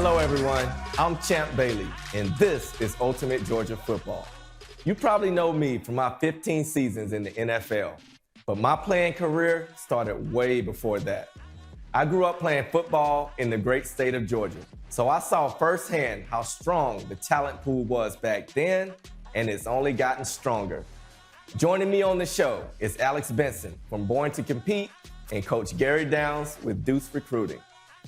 Hello, everyone. I'm Champ Bailey, and this is Ultimate Georgia Football. You probably know me from my 15 seasons in the NFL, but my playing career started way before that. I grew up playing football in the great state of Georgia, so I saw firsthand how strong the talent pool was back then, and it's only gotten stronger. Joining me on the show is Alex Benson from Born to Compete and Coach Gary Downs with Deuce Recruiting.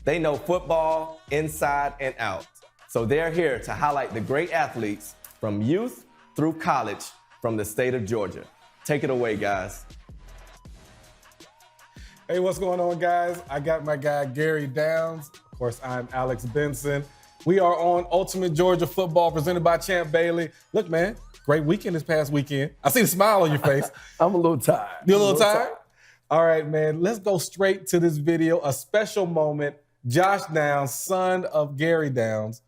They know football inside and out, so they're here to highlight the great athletes from youth through college from the state of Georgia. Take it away, guys. Hey, what's going on, guys? I got my guy, Gary Downs. Of course, I'm Alex Benson. We are on Ultimate Georgia Football presented by Champ Bailey. Look, man, great weekend this past weekend. I see the smile on your face. I'm a little tired. You a little tired? All right, man, let's go straight to this video. A special moment. Josh Downs, son of Gary Downs.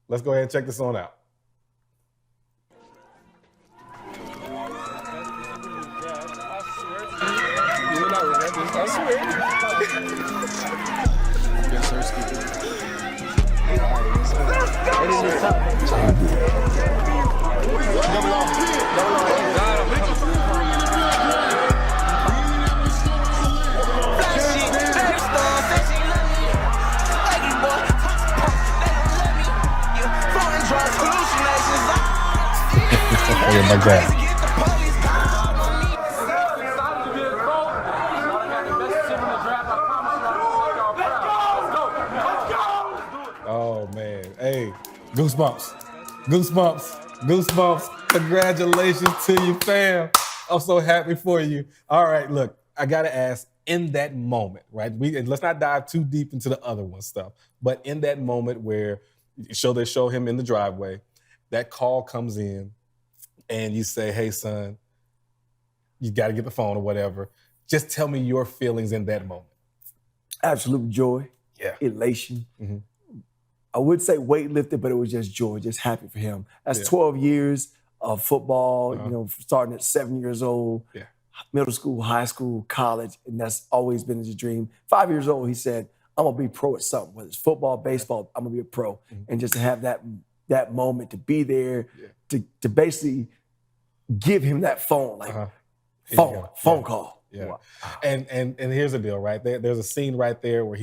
Let's go ahead and check this on out. Oh my God. Oh, man. Hey, goosebumps. Goosebumps. Goosebumps. Congratulations to you, fam. I'm so happy for you. All right, look, I got to ask, in that moment, right? Let's not dive too deep into the other one stuff, but in that moment where they show him in the driveway, that call comes in, and you say, hey, son, you got to get the phone or whatever. Just tell me your feelings in that moment. Absolute joy, elation. Mm-hmm. I would say weight lifted, but it was just joy, just happy for him. That's 12 years of football, starting at 7 years old, middle school, high school, college, and that's always been his dream. 5 years old, he said, I'm going to be pro at something, whether it's football, baseball, I'm going to be a pro. Mm-hmm. And just to have that moment, to be there, to basically give him that phone, phone call. Yeah. Wow. And here's the deal, right? There's a scene right there where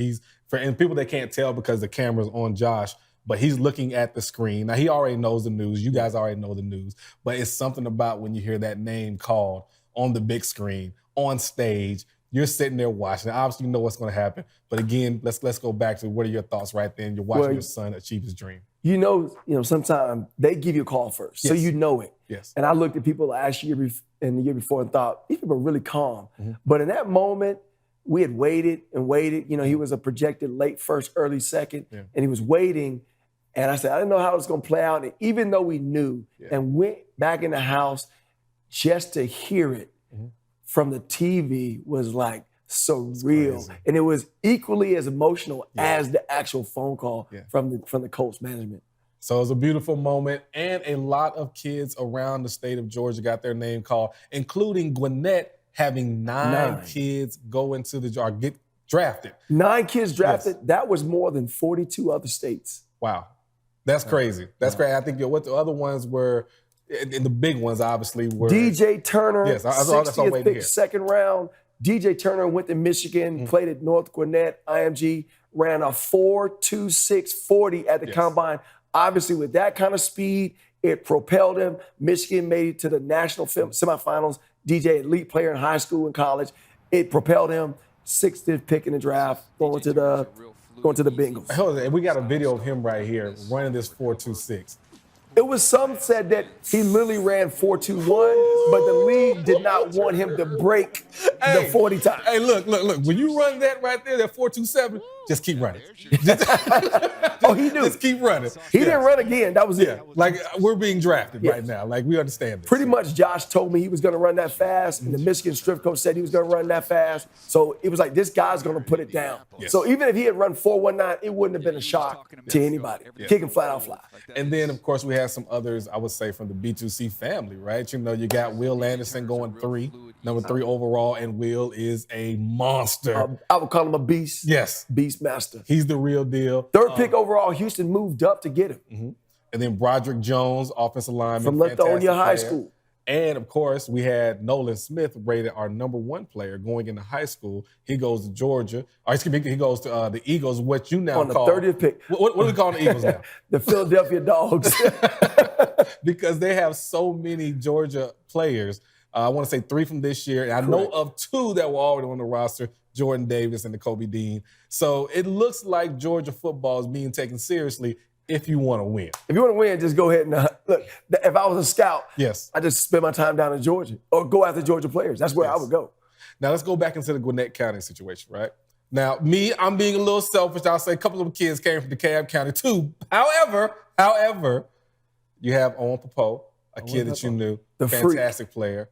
and people that can't tell because the camera's on Josh, but he's looking at the screen. Now, he already knows the news. You guys already know the news. But it's something about when you hear that name called on the big screen, on stage, you're sitting there watching. Obviously, you know what's going to happen. But again, let's go back to what are your thoughts right then? You're watching your son achieve his dream. You know, sometimes they give you a call first, so you know it. Yes. And I looked at people last year and the year before and thought, these people are really calm. Mm-hmm. But in that moment, we had waited and waited. You know, he was a projected late first, early second, and he was waiting. And I said, I didn't know how it was going to play out. And even though we knew and went back in the house, just to hear it from the TV was like surreal. Crazy. And it was equally as emotional as the actual phone call from the Colts management. So it was a beautiful moment, and a lot of kids around the state of Georgia got their name called, including Gwinnett having nine kids go into get drafted. 9 kids drafted. Yes. That was more than 42 other states. Wow. That's crazy. That's crazy. I think what the other ones were, and the big ones obviously were. DJ Turner, yes, 60th pick, second round. DJ Turner went to Michigan, played at North Gwinnett, IMG, ran a 4.26 40 at the combine. Obviously, with that kind of speed, it propelled him. Michigan made it to the national semifinals. DJ, elite player in high school and college. It propelled him. 60th pick in the draft, going to the Bengals. Hold on, we got a video of him right here running this 4.26. It was some said that he literally ran 4.21, but the league did not want him to break the 40 times. Hey, look. When you run that right there, that 4.27, just keep running. Oh, he knew. Just keep running. He didn't run again. That was it. Like, we're being drafted right now. Like, we understand this. Pretty much Josh told me he was going to run that fast, and the Michigan strength coach said he was going to run that fast. So it was like, this guy's going to put it down. Yes. So even if he had run 4.19, it wouldn't have been a shock to anybody. Kick him flat out fly. And then, of course, we have some others, I would say, from the B2C family, right? You know, you got Will Anderson going number 3 overall, and Will is a monster. I would call him a beast. Yes. Beast. beastmaster. He's the real deal. Third pick overall, Houston moved up to get him. And then Broderick Jones, offensive lineman. From Lithonia High School. And, of course, we had Nolan Smith rated our #1 player going into high school. He goes to Georgia. Or excuse me, he goes to the Eagles, what you now on call. On the 30th pick. What do we call the Eagles now? The Philadelphia Dogs. Because they have so many Georgia players. I want to say 3 from this year. And I know of 2 that were already on the roster, Jordan Davis and Kobe Dean. So it looks like Georgia football is being taken seriously if you want to win. If you want to win, just go ahead and look. If I was a scout, yes, I just spend my time down in Georgia or go after Georgia players. That's where I would go. Now let's go back into the Gwinnett County situation, right? Now, I'm being a little selfish. I'll say a couple of kids came from DeKalb County too. However, you have Owen Popo, a kid that you knew, the fantastic freak. Player.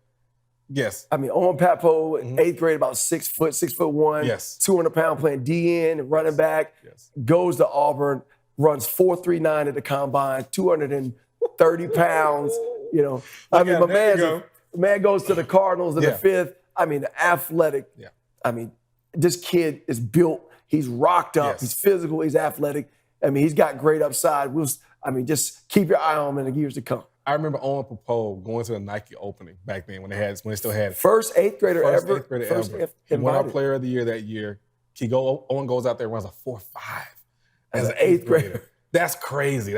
Yes. I mean, Owen Papo, 8th grade, about 6'1". Yes. 200-pound playing DN and running back. Yes. Goes to Auburn, runs 4.39 at the combine, 230 pounds. You know, I mean, my man goes to the Cardinals in the 5th. I mean, athletic. Yeah. I mean, this kid is built. He's rocked up. Yes. He's physical. He's athletic. I mean, he's got great upside. Just keep your eye on him in the years to come. I remember Owen Popo going to the Nike opening back then when they still had it. First 8th grader ever. He won our Player of the Year that year. Owen goes out there and runs a 4.5 as an 8th grader. That's crazy.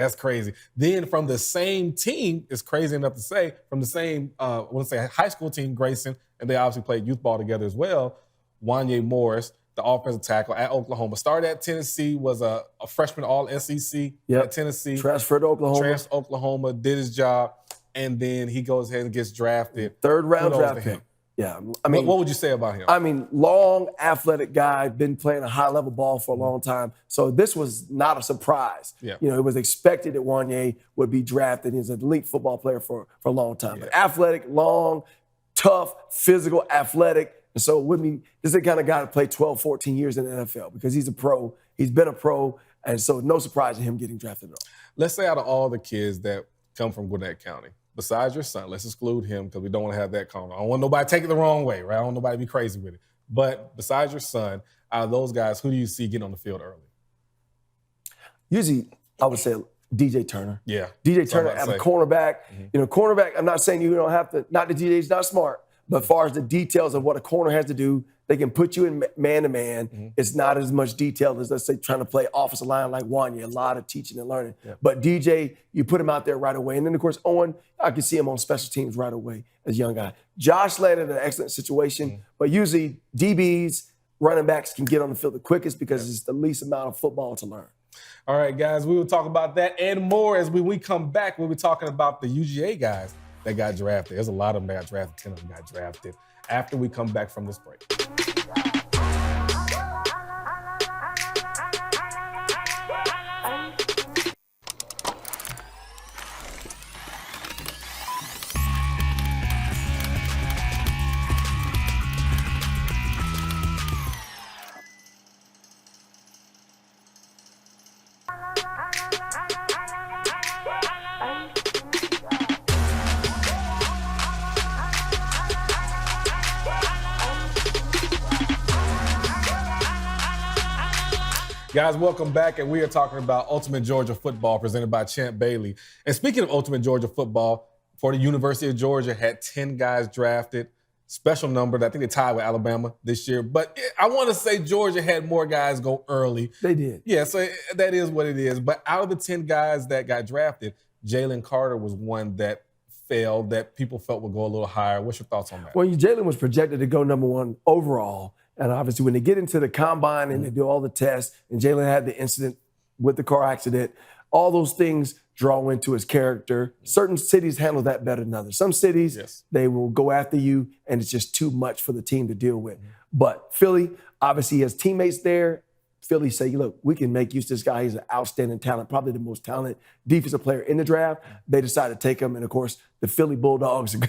Then from the same team, it's crazy enough to say, from the same, high school team, Grayson, and they obviously played youth ball together as well, Wanye Morris, the offensive tackle at Oklahoma. Started at Tennessee, was a freshman all-SEC at Tennessee. Transferred to Oklahoma. Did his job, and then he goes ahead and gets drafted. 3rd round draft pick. Yeah. I mean, what would you say about him? I mean, long, athletic guy, been playing a high-level ball for a long time. So this was not a surprise. Yeah. You know, it was expected that Wanye would be drafted. He's an elite football player for a long time. Yeah. But athletic, long, tough, physical, athletic. And so this is the kind of guy to play 12, 14 years in the NFL because he's a pro. He's been a pro. And so no surprise in him getting drafted at all. Let's say out of all the kids that come from Gwinnett County, besides your son, let's exclude him because we don't want to have that comment. I don't want nobody to take it the wrong way, right? I don't want nobody to be crazy with it. But besides your son, out of those guys, who do you see getting on the field early? Usually, I would say DJ Turner. Yeah. DJ Turner at a cornerback. You know, cornerback, I'm not saying you don't have to, not that DJ's not smart, but as far as the details of what a corner has to do, they can put you in man-to-man. It's not as much detail as, let's say, trying to play offensive line like Wanye, a lot of teaching and learning. Yeah. But DJ, you put him out there right away. And then, of course, Owen, I can see him on special teams right away as a young guy. Josh landed in an excellent situation, but usually DBs, running backs can get on the field the quickest because it's the least amount of football to learn. All right, guys, we will talk about that and more as when we come back. We'll be talking about the UGA guys that got drafted. There's a lot of them that got drafted. 10 of them got drafted after we come back from this break. Guys, welcome back, and we are talking about Ultimate Georgia Football presented by Champ Bailey. And speaking of Ultimate Georgia Football, for the University of Georgia, had 10 guys drafted. Special number. I think they tied with Alabama this year. But I want to say Georgia had more guys go early. They did. Yeah, so that is what it is. But out of the 10 guys that got drafted, Jalen Carter was one that fell, that people felt would go a little higher. What's your thoughts on that? Well, Jalen was projected to go #1 overall. And obviously, when they get into the combine and they do all the tests, and Jalen had the incident with the car accident, all those things draw into his character. Certain cities handle that better than others. Some cities, they will go after you, and it's just too much for the team to deal with. But Philly, obviously, he has teammates there. Philly say, look, we can make use of this guy. He's an outstanding talent, probably the most talented defensive player in the draft. They decided to take him. And, of course, the Philly Bulldogs are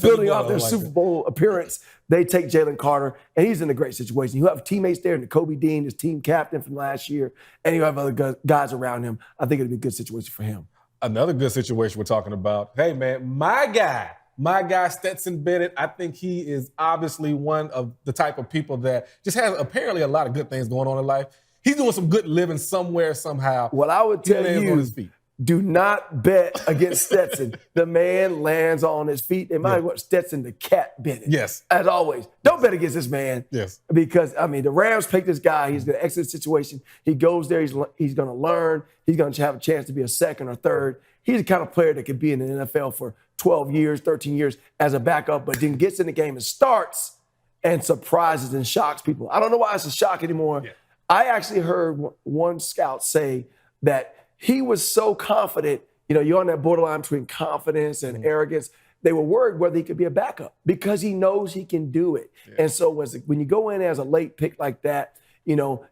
building off their Super Bowl appearance. They take Jalen Carter, and he's in a great situation. You have teammates there, and Kobe Dean, his team captain from last year, and you have other guys around him. I think it'd be a good situation for him. Another good situation we're talking about. Hey, man, my guy, My guy, Stetson Bennett, I think he is obviously one of the type of people that just has apparently a lot of good things going on in life. He's doing some good living somewhere, somehow. Well, I would tell you, on his feet. Do not bet against Stetson. The man lands on his feet. They might want Stetson the cat Bennett. Yes. As always. Don't bet against this man. Yes. Because, I mean, the Rams pick this guy. He's going to exit the situation. He goes there. He's going to learn. He's going to have a chance to be a second or third. He's the kind of player that could be in the NFL for 12 years, 13 years as a backup, but then gets in the game and starts and surprises and shocks people. I don't know why it's a shock anymore. Yeah. I actually heard one scout say that he was so confident, you're on that borderline between confidence and arrogance. They were worried whether he could be a backup because he knows he can do it. Yeah. And so when you go in as a late pick like that,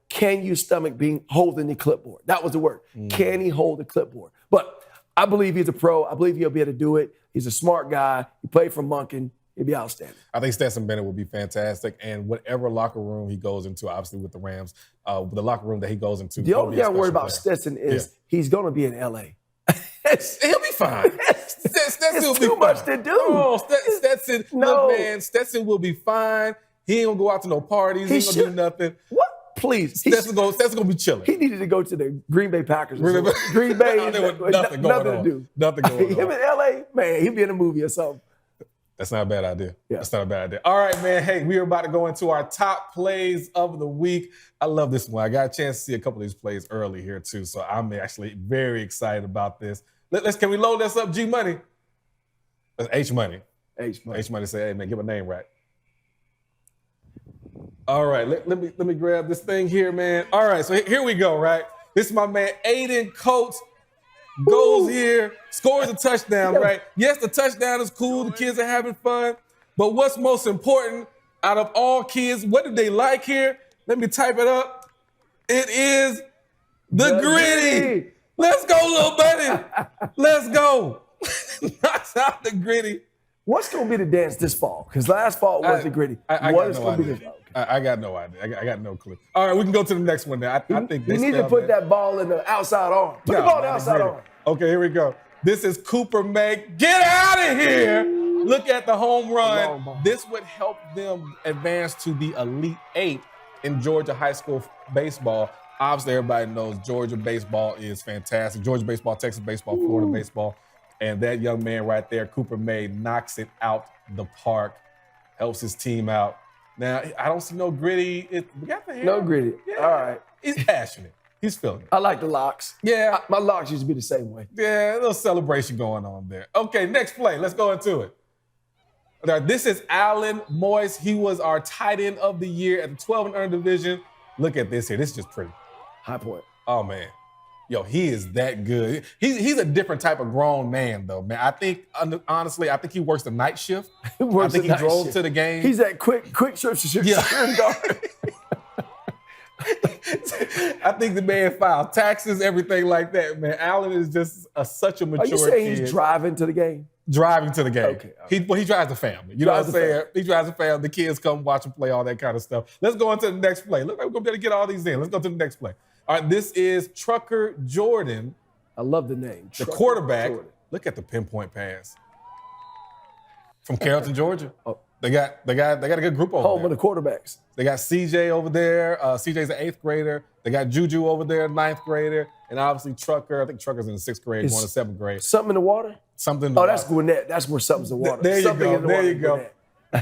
can you stomach holding the clipboard? That was the word. Can he hold the clipboard? But I believe he's a pro. I believe he'll be able to do it. He's a smart guy. He played for Monken. He'll be outstanding. I think Stetson Bennett will be fantastic. And whatever locker room he goes into, obviously with the Rams, the locker room that he goes into. The only thing I'm worried about Stetson is he's going to be in L.A. He'll be fine. Stetson will be too much to do. Oh, Stetson, look, man, Stetson will be fine. He ain't going to go out to no parties. He ain't going to do nothing. What? Please. Stetson going to be chilling. He needed to go to the Green Bay Packers. Green Bay. Nothing going on. To do. Nothing going on. Him in L.A., man, he'd be in a movie or something. That's not a bad idea. Yeah. That's not a bad idea. All right, man. Hey, we are about to go into our top plays of the week. I love this one. I got a chance to see a couple of these plays early here, too, so I'm actually very excited about this. Can we load this up, G Money? That's H Money. H Money say, hey, man, give a name right. All right, let me grab this thing here, man. All right, so here we go, right? This is my man, Aiden Coates. Goes here, scores a touchdown, right? Yes, the touchdown is cool. The kids are having fun. But what's most important out of all kids, what do they like here? Let me type it up. It is the gritty. Let's go, little buddy. Let's go. Knocks out the gritty. What's going to be the dance this fall? Because last fall was the gritty. What is going to be this fall? I got no idea. I got no clue. All right, we can go to the next one now. I think you need to put that ball in the outside arm. Put the ball in the outside arm. Okay, here we go. This is Cooper May. Get out of here. Look at the home run. This would help them advance to the Elite Eight in Georgia high school baseball. Obviously, everybody knows Georgia baseball is fantastic. Georgia baseball, Texas baseball, Florida baseball. And that young man right there, Cooper May, knocks it out the park, helps his team out. Now, I don't see no gritty. We got the hair. No gritty. Yeah. All right. He's passionate. He's feeling it. I like the locks. Yeah. My locks used to be the same way. Yeah, a little celebration going on there. Okay, next play. Let's go into it. Now, this is Alan Moyes. He was our tight end of the year at the 12 and under division. Look at this here. This is just pretty. High point. Oh, man. Yo, he is that good. He's a different type of grown man, though, man. I think, honestly, I think he works the night shift. I think he drove to the game. He's that quick shift. Yeah. I think the man filed taxes, everything like that, man. Allen is just such a mature kid. Are you saying he's driving to the game? Driving to the game. Okay. He drives the family. You know what I'm saying? He drives the family. The kids come watch him play, all that kind of stuff. Let's go on to the next play. Look like we're going to be able to get all these in. Let's go to the next play. All right, this is Trucker Jordan. I love the name. The quarterback. Jordan. Look at the pinpoint pass. From Carrollton, Georgia. Oh. They got a good group over there. Home of the quarterbacks. They got CJ over there. CJ's an 8th grader. They got Juju over there, 9th grader. And obviously Trucker. I think Trucker's in the 6th grade, going to 7th grade. Something in the water? Something in the water. That's Gwinnett. That's where something's in the water. There you go. There you go.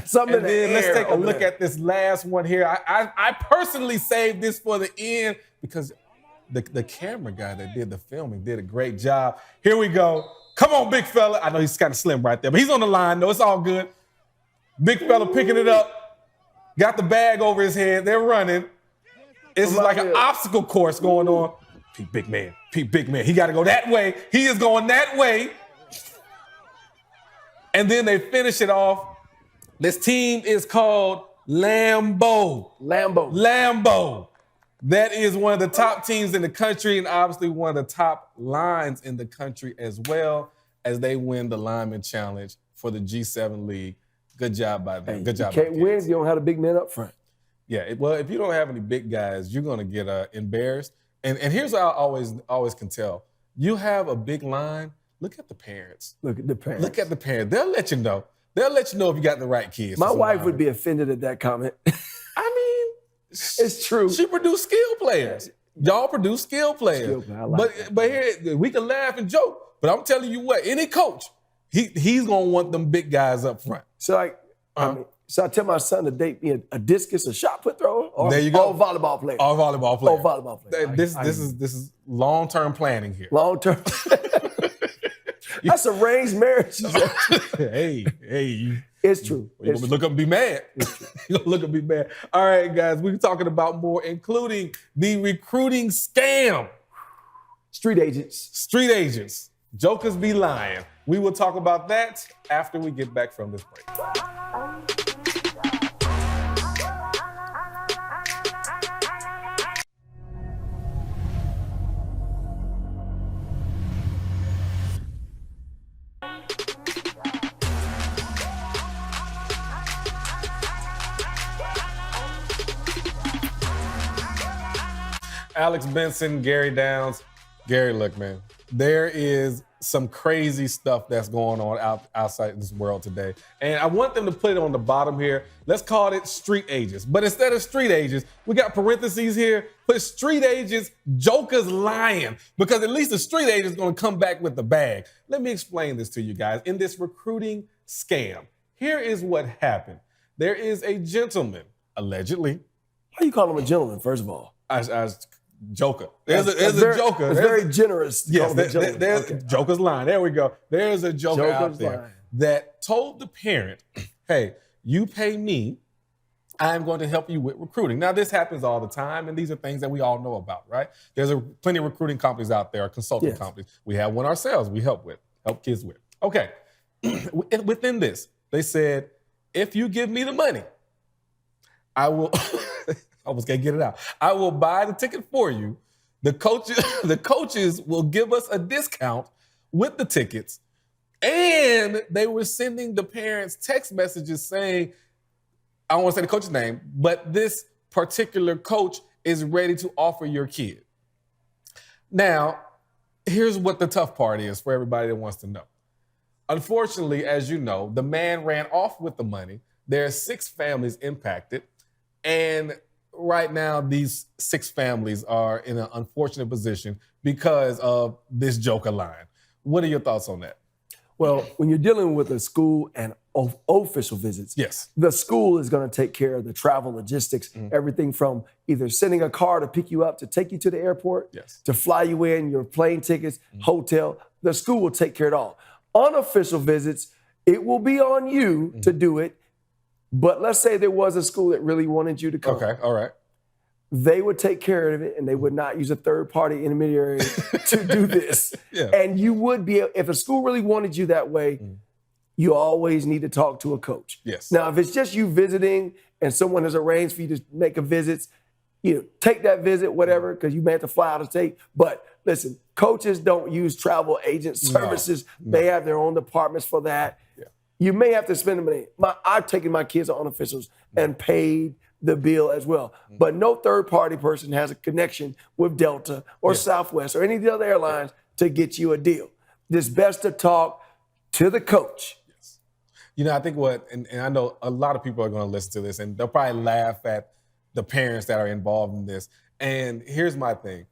Something and then let's take a look at this last one here. I personally saved this for the end because the camera guy that did the filming did a great job. Here we go. Come on, big fella. I know he's kind of slim right there, but he's on the line, though. It's all good. Big fella picking it up. Got the bag over his head. They're running. This is like an obstacle course going on. Pete Big Man. Pete Big Man. He got to go that way. He is going that way. And then they finish it off. This team is called Lambeau. Lambeau. That is one of the top teams in the country and obviously one of the top lines in the country as well as they win the Lineman Challenge for the G7 League. Good job by them. Good job. You can't win if you don't have a big man up front. Yeah, well, if you don't have any big guys, you're going to get embarrassed. And here's what I always can tell. You have a big line, look at the parents. Look at the parents. Look at the parents. They'll let you know. They'll let you know if you got the right kids. My wife would be offended at that comment. I mean, it's true. She produced skill players. Y'all produce skill players. But here, we can laugh and joke, but I'm telling you what, any coach, he's going to want them big guys up front. So I tell my son to date me a discus, a shot put thrower, or there you go. All volleyball player. All volleyball player. All volleyball player. This is long-term planning here. Long-term. That's arranged marriage. hey. It's true. You're going to look up and be mad. You're going to look up and be mad. All right, guys, we're talking about more, including the recruiting scam. Street agents. Jokers be lying. We will talk about that after we get back from this break. Alex Benson, Gary Downs. Gary, look, man, there is some crazy stuff that's going on outside this world today. And I want them to put it on the bottom here. Let's call it street agents. But instead of street agents, we got parentheses here. Put street agents, jokers lying. Because at least the street agent's going to come back with the bag. Let me explain this to you guys. In this recruiting scam, here is what happened. There is a gentleman, allegedly. How you call him a gentleman, first of all? Joker. There's a joker. It's very generous. Yes, there's Joker's line. There we go. There's a joker out there line that told the parent, hey, you pay me, I'm going to help you with recruiting. Now, this happens all the time, and these are things that we all know about, right? There's plenty of recruiting companies out there, consulting companies. We have one ourselves we help kids with. Okay. Within this, they said, if you give me the money, I will... I almost can't get it out. I will buy the ticket for you. The coaches will give us a discount with the tickets. And they were sending the parents text messages saying, I don't want to say the coach's name, but this particular coach is ready to offer your kid. Now, here's what the tough part is for everybody that wants to know. Unfortunately, as you know, the man ran off with the money. There are 6 families impacted. And right now, these 6 families are in an unfortunate position because of this joker line. What are your thoughts on that? Well, when you're dealing with a school and official visits, yes, the school is going to take care of the travel logistics, everything from either sending a car to pick you up, to take you to the airport, to fly you in, your plane tickets, hotel. The school will take care of it all. Unofficial visits, it will be on you to do it. But let's say there was a school that really wanted you to come. Okay, all right. They would take care of it, and they would not use a third-party intermediary to do this. And you would be, if a school really wanted you that way, you always need to talk to a coach. Yes. Now, if it's just you visiting and someone has arranged for you to make a visit, take that visit, whatever, because you may have to fly out of state. But listen, coaches don't use travel agent services. No. They have their own departments for that. You may have to spend the money. I've taken my kids on unofficials and paid the bill as well. But no third-party person has a connection with Delta or Southwest or any of the other airlines to get you a deal. It's best to talk to the coach. Yes. I think and I know a lot of people are going to listen to this, and they'll probably laugh at the parents that are involved in this. And here's my thing.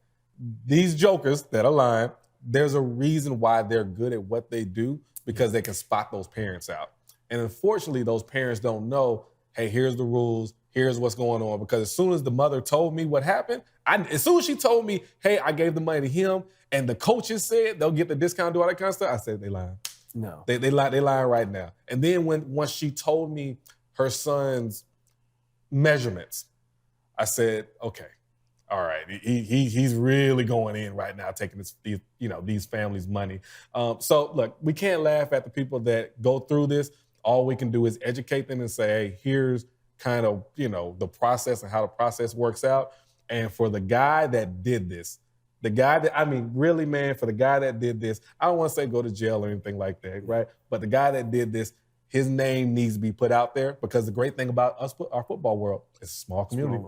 These jokers that are lying, there's a reason why they're good at what they do, because they can spot those parents out. And unfortunately, those parents don't know, hey, here's the rules, here's what's going on. Because as soon as the mother told me what happened, as soon as she told me, hey, I gave the money to him, and the coaches said they'll get the discount, do all that kind of stuff, I said, they lying. No. They lying right now. And then once she told me her son's measurements, I said, okay, all right, he's really going in right now, taking these families' money. So look, we can't laugh at the people that go through this. All we can do is educate them and say, hey, here's kind of the process and how the process works out. And for the guy that did this, really, man, for the guy that did this, I don't want to say go to jail or anything like that, right? But the guy that did this, his name needs to be put out there, because the great thing about our football world is a small community.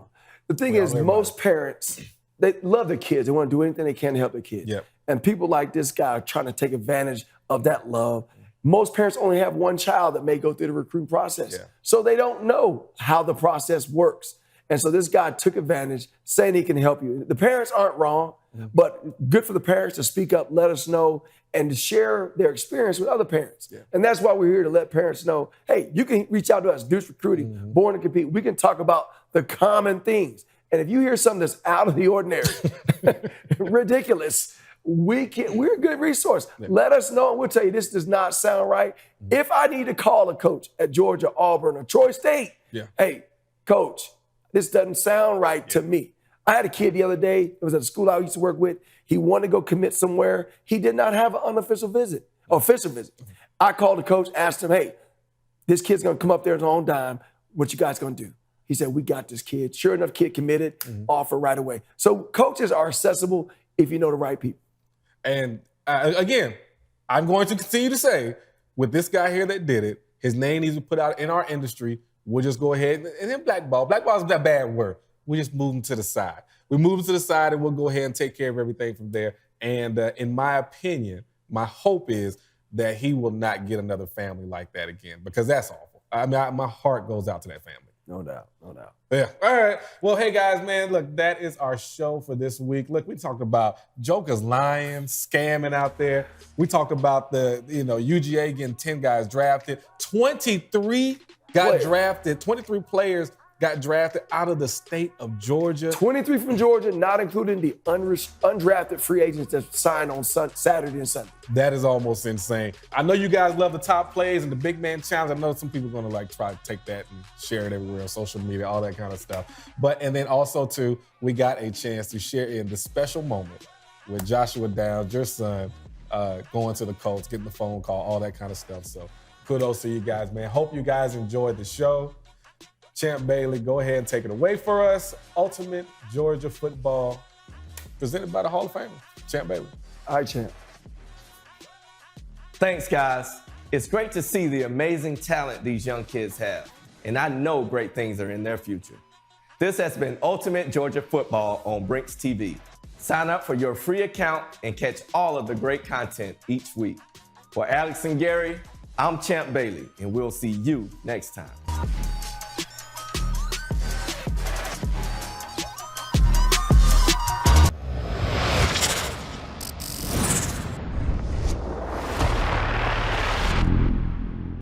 The thing is, most parents, they love their kids. They want to do anything they can to help their kids. Yep. And people like this guy are trying to take advantage of that love. Most parents only have one child that may go through the recruiting process. Yeah. So they don't know how the process works. And so this guy took advantage, saying he can help you. The parents aren't wrong, but good for the parents to speak up, let us know, and to share their experience with other parents. Yeah. And that's why we're here to let parents know, hey, you can reach out to us, Deuce Recruiting, Born to Compete. We can talk about the common things. And if you hear something that's out of the ordinary, ridiculous, we're a good resource. Yeah. Let us know, and we'll tell you this does not sound right. If I need to call a coach at Georgia, Auburn, or Troy State, hey, coach, this doesn't sound right to me. I had a kid the other day, it was at a school I used to work with. He wanted to go commit somewhere. He did not have an unofficial visit, or official visit. I called the coach, asked him, hey, this kid's gonna come up there on his own dime. What you guys gonna do? He said, we got this kid. Sure enough, kid committed, offer right away. So coaches are accessible if you know the right people. And again, I'm going to continue to say, with this guy here that did it, his name needs to be put out in our industry. We'll just go ahead and then blackball. Blackball is that bad word. We just move him to the side. We move him to the side and we'll go ahead and take care of everything from there. And in my opinion, my hope is that he will not get another family like that again, because that's awful. I mean, my heart goes out to that family. No doubt, no doubt. Yeah. All right. Well, hey, guys, man, look, that is our show for this week. Look, we talked about jokers lying, scamming out there. We talked about the, UGA getting 10 guys drafted. 23 got drafted. 23 players got drafted out of the state of Georgia. 23 from Georgia, not including the undrafted free agents that signed on Saturday and Sunday. That is almost insane. I know you guys love the top plays and the big man challenge. I know some people are going to try to take that and share it everywhere on social media, all that kind of stuff. And then also too, we got a chance to share in the special moment with Joshua Downs, your son, going to the Colts, getting the phone call, all that kind of stuff. So kudos to you guys, man. Hope you guys enjoyed the show. Champ Bailey, go ahead and take it away for us. Ultimate Georgia Football, presented by the Hall of Famer, Champ Bailey. All right, Champ. Thanks, guys. It's great to see the amazing talent these young kids have, and I know great things are in their future. This has been Ultimate Georgia Football on Brinks TV. Sign up for your free account and catch all of the great content each week. For Alex and Gary, I'm Champ Bailey, and we'll see you next time.